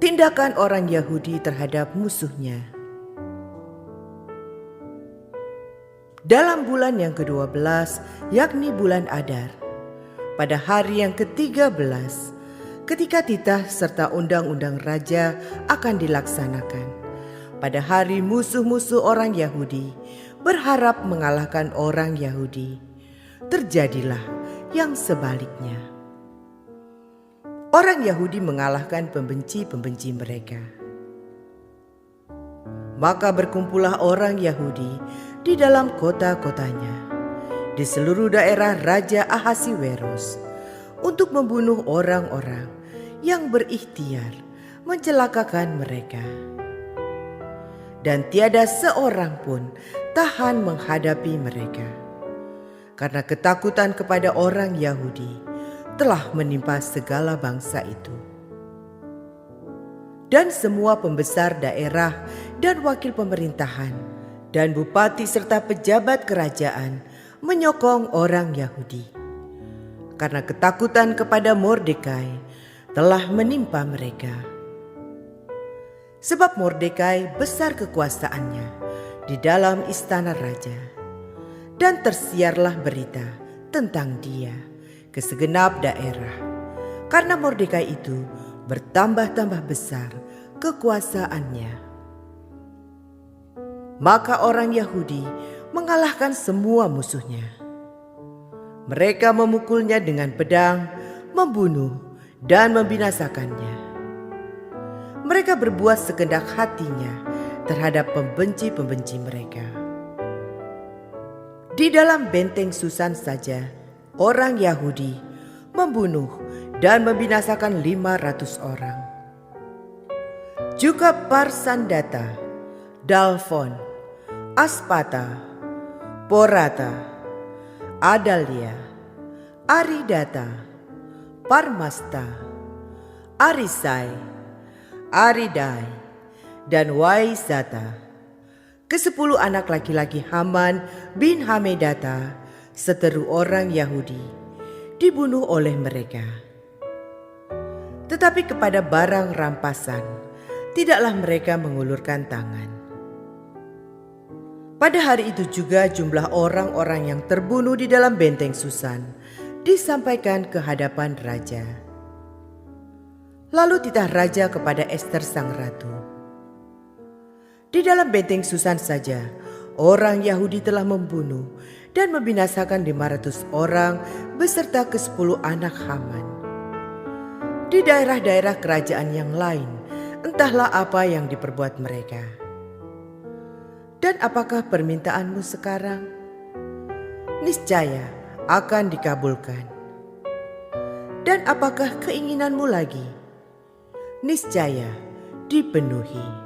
Tindakan orang Yahudi terhadap musuhnya. Dalam bulan yang ke-12, yakni bulan Adar, pada hari yang ke-13, ketika titah serta undang-undang raja akan dilaksanakan, pada hari musuh-musuh orang Yahudi berharap mengalahkan orang Yahudi, terjadilah yang sebaliknya. Orang Yahudi mengalahkan pembenci-pembenci mereka. Maka berkumpullah orang Yahudi di dalam kota-kotanya, di seluruh daerah Raja Ahasiweros, untuk membunuh orang-orang yang berikhtiar mencelakakan mereka. Dan tiada seorang pun tahan menghadapi mereka, karena ketakutan kepada orang Yahudi telah menimpa segala bangsa itu. Dan semua pembesar daerah dan wakil pemerintahan dan bupati serta pejabat kerajaan menyokong orang Yahudi, karena ketakutan kepada Mordekai telah menimpa mereka. Sebab Mordekai besar kekuasaannya di dalam istana raja, dan tersiarlah berita tentang dia ke segenap daerah, karena Mordekai itu bertambah-tambah besar kekuasaannya. Maka orang Yahudi mengalahkan semua musuhnya. Mereka memukulnya dengan pedang, membunuh dan membinasakannya. Mereka berbuat sekehendak hatinya terhadap pembenci-pembenci mereka. Di dalam benteng Susan saja, orang Yahudi membunuh dan membinasakan 500 orang. Juga Parsandata, Dalfon, Aspata, Porata, Adalia, Aridata, Parmasta, Arisai, Aridai, dan Waizata, ke-10 anak laki-laki Haman bin Hamedata, seteru orang Yahudi, dibunuh oleh mereka. Tetapi kepada barang rampasan tidaklah mereka mengulurkan tangan. Pada hari itu juga jumlah orang-orang yang terbunuh di dalam benteng Susan disampaikan ke hadapan raja. Lalu titah raja kepada Ester sang ratu. Di dalam benteng Susan saja, orang Yahudi telah membunuh dan membinasakan 500 orang beserta ke-10 anak Haman. Di daerah-daerah kerajaan yang lain, entahlah apa yang diperbuat mereka. Dan apakah permintaanmu sekarang? Niscaya akan dikabulkan. Dan apakah keinginanmu lagi? Niscaya dipenuhi.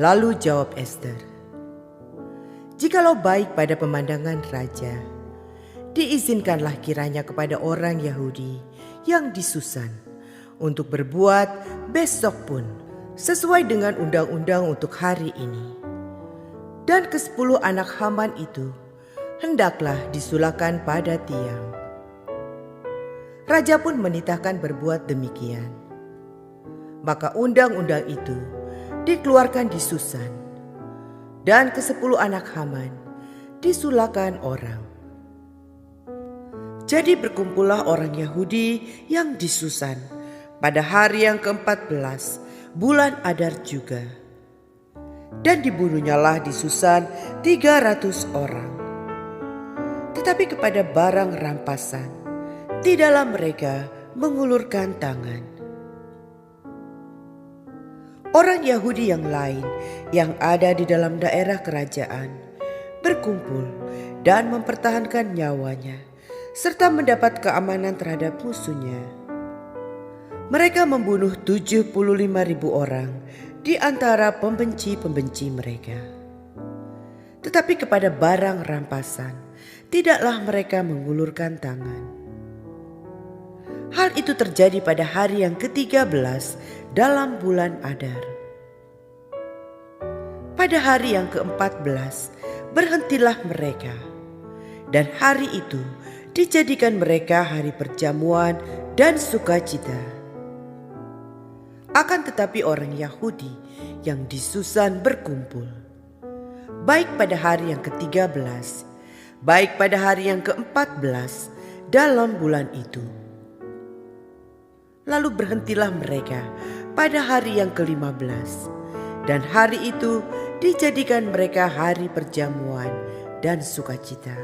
Lalu jawab Ester, jikalau baik pada pemandangan raja, diizinkanlah kiranya kepada orang Yahudi yang di Susan untuk berbuat besok pun sesuai dengan undang-undang untuk hari ini. Dan ke-10 anak Haman itu hendaklah disulahkan pada tiang. Raja pun menitahkan berbuat demikian. Maka undang-undang itu dikeluarkan di Susan, dan ke-10 anak Haman disulahkan orang. Jadi berkumpullah orang Yahudi yang di Susan pada hari yang ke-14 bulan Adar juga. Dan dibunuhnyalah di Susan 300 orang. Tetapi kepada barang rampasan tidaklah mereka mengulurkan tangan. Orang Yahudi yang lain yang ada di dalam daerah kerajaan berkumpul dan mempertahankan nyawanya serta mendapat keamanan terhadap musuhnya. Mereka membunuh 75.000 orang di antara pembenci-pembenci mereka. Tetapi kepada barang rampasan tidaklah mereka mengulurkan tangan. Hal itu terjadi pada hari yang ke-13 dalam bulan Adar. Pada hari yang ke-14 berhentilah mereka, dan hari itu dijadikan mereka hari perjamuan dan sukacita. Akan tetapi orang Yahudi yang di Susan berkumpul, baik pada hari yang ke-13, baik pada hari yang ke-14 dalam bulan itu. Lalu berhentilah mereka pada hari yang ke-15, dan hari itu dijadikan mereka hari perjamuan dan sukacita.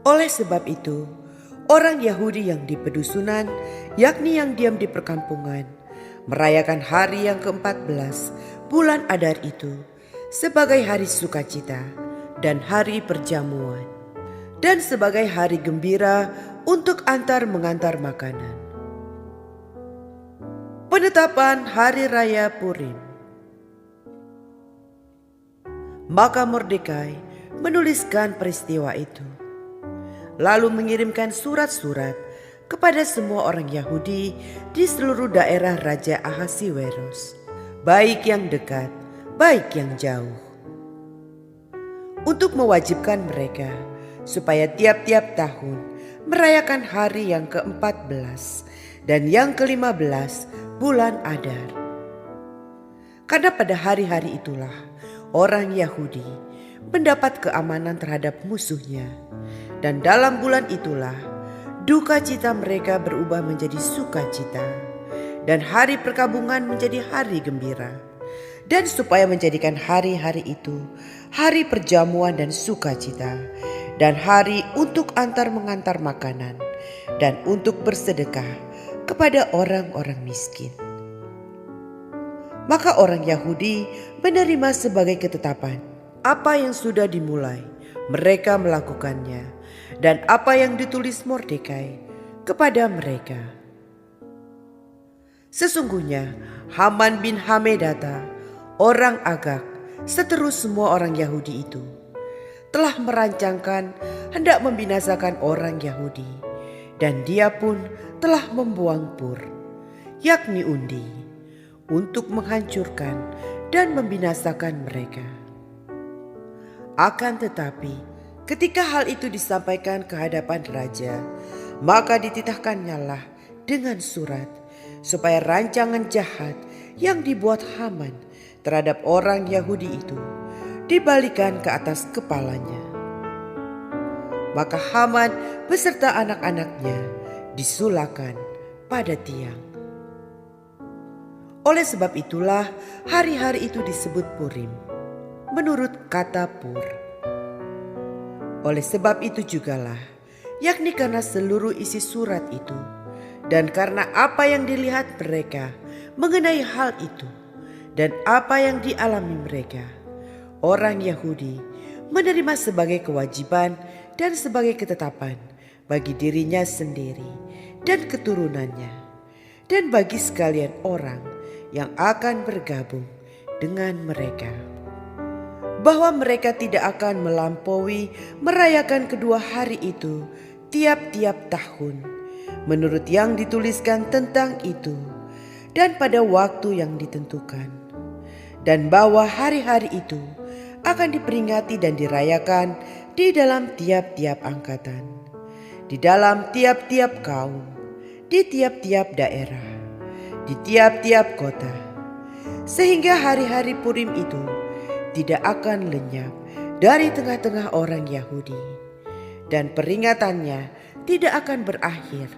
Oleh sebab itu, orang Yahudi yang di pedusunan, yakni yang diam di perkampungan, merayakan hari yang ke-14 bulan Adar itu sebagai hari sukacita dan hari perjamuan, dan sebagai hari gembira untuk antar mengantar makanan. Penetapan Hari Raya Purim. Maka Mordekai menuliskan peristiwa itu, lalu mengirimkan surat-surat kepada semua orang Yahudi di seluruh daerah Raja Ahasiweros, baik yang dekat, baik yang jauh, untuk mewajibkan mereka supaya tiap-tiap tahun merayakan hari yang ke-14 dan yang ke-15 bulan Adar. Karena pada hari-hari itulah orang Yahudi mendapat keamanan terhadap musuhnya, dan dalam bulan itulah duka cita mereka berubah menjadi sukacita, dan hari perkabungan menjadi hari gembira. Dan supaya menjadikan hari-hari itu hari perjamuan dan sukacita, dan hari untuk antar mengantar makanan, dan untuk bersedekah kepada orang-orang miskin. Maka orang Yahudi menerima sebagai ketetapan apa yang sudah dimulai, mereka melakukannya, dan apa yang ditulis Mordekai kepada mereka. Sesungguhnya Haman bin Hamedata, orang Agag, seterus semua orang Yahudi itu, telah merancangkan hendak membinasakan orang Yahudi, dan dia pun telah membuang Pur, yakni undi, untuk menghancurkan dan membinasakan mereka. Akan tetapi ketika hal itu disampaikan ke hadapan raja, maka dititahkannyalah dengan surat supaya rancangan jahat yang dibuat Haman terhadap orang Yahudi itu dibalikan ke atas kepalanya. Maka Haman beserta anak-anaknya disulakan pada tiang. Oleh sebab itulah hari-hari itu disebut Purim, menurut kata Pur. Oleh sebab itu jugalah, yakni karena seluruh isi surat itu, dan karena apa yang dilihat mereka mengenai hal itu, dan apa yang dialami mereka, orang Yahudi menerima sebagai kewajiban dan sebagai ketetapan bagi dirinya sendiri dan keturunannya, dan bagi sekalian orang yang akan bergabung dengan mereka, bahwa mereka tidak akan melampaui merayakan kedua hari itu tiap-tiap tahun menurut yang dituliskan tentang itu, dan pada waktu yang ditentukan, dan bahwa hari-hari itu akan diperingati dan dirayakan di dalam tiap-tiap angkatan, di dalam tiap-tiap kaum, di tiap-tiap daerah, di tiap-tiap kota, sehingga hari-hari Purim itu tidak akan lenyap dari tengah-tengah orang Yahudi, dan peringatannya tidak akan berakhir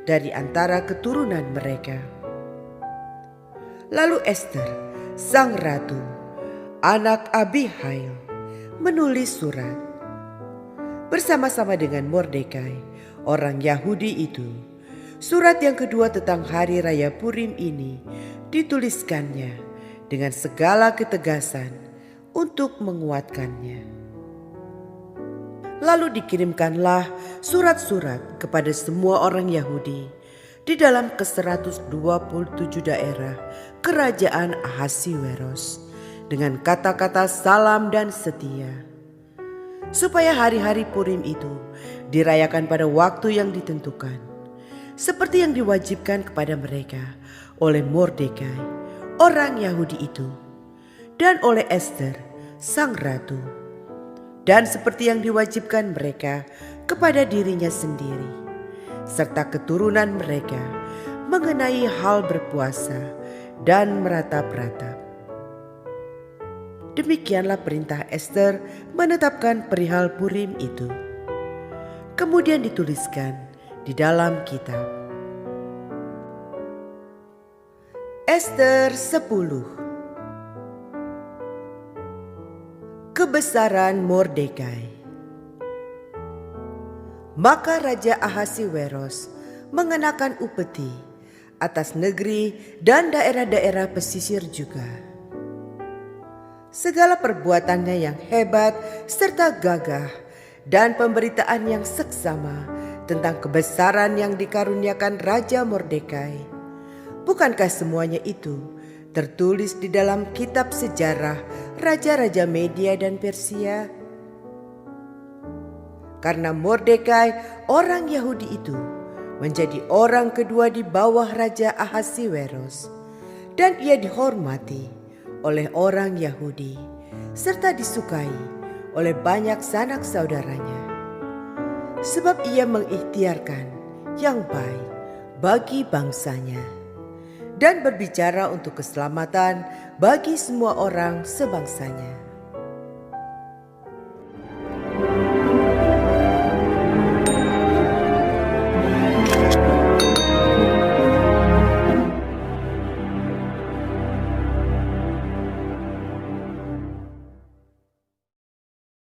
dari antara keturunan mereka. Lalu Ester, sang ratu, anak Abihail, menulis surat bersama-sama dengan Mordekai, orang Yahudi itu. Surat yang kedua tentang hari raya Purim ini dituliskannya dengan segala ketegasan untuk menguatkannya. Lalu dikirimkanlah surat-surat kepada semua orang Yahudi di dalam ke-127 daerah kerajaan Ahasiweros dengan kata-kata salam dan setia, supaya hari-hari Purim itu dirayakan pada waktu yang ditentukan, seperti yang diwajibkan kepada mereka oleh Mordekai, orang Yahudi itu, dan oleh Ester, sang ratu, dan seperti yang diwajibkan mereka kepada dirinya sendiri serta keturunan mereka mengenai hal berpuasa dan meratap-ratap. Demikianlah perintah Ester menetapkan perihal Purim itu. Kemudian dituliskan di dalam kitab. Ester 10. Kebesaran Mordekai. Maka Raja Ahasiweros mengenakan upeti atas negeri dan daerah-daerah pesisir juga. Segala perbuatannya yang hebat serta gagah dan pemberitaan yang seksama tentang kebesaran yang dikaruniakan Raja Mordekai, bukankah semuanya itu tertulis di dalam kitab sejarah raja-raja Media dan Persia? Karena Mordekai orang Yahudi itu menjadi orang kedua di bawah Raja Ahasiweros, dan ia dihormati oleh orang Yahudi serta disukai oleh banyak sanak saudaranya, sebab ia mengikhtiarkan yang baik bagi bangsanya dan berbicara untuk keselamatan bagi semua orang sebangsanya.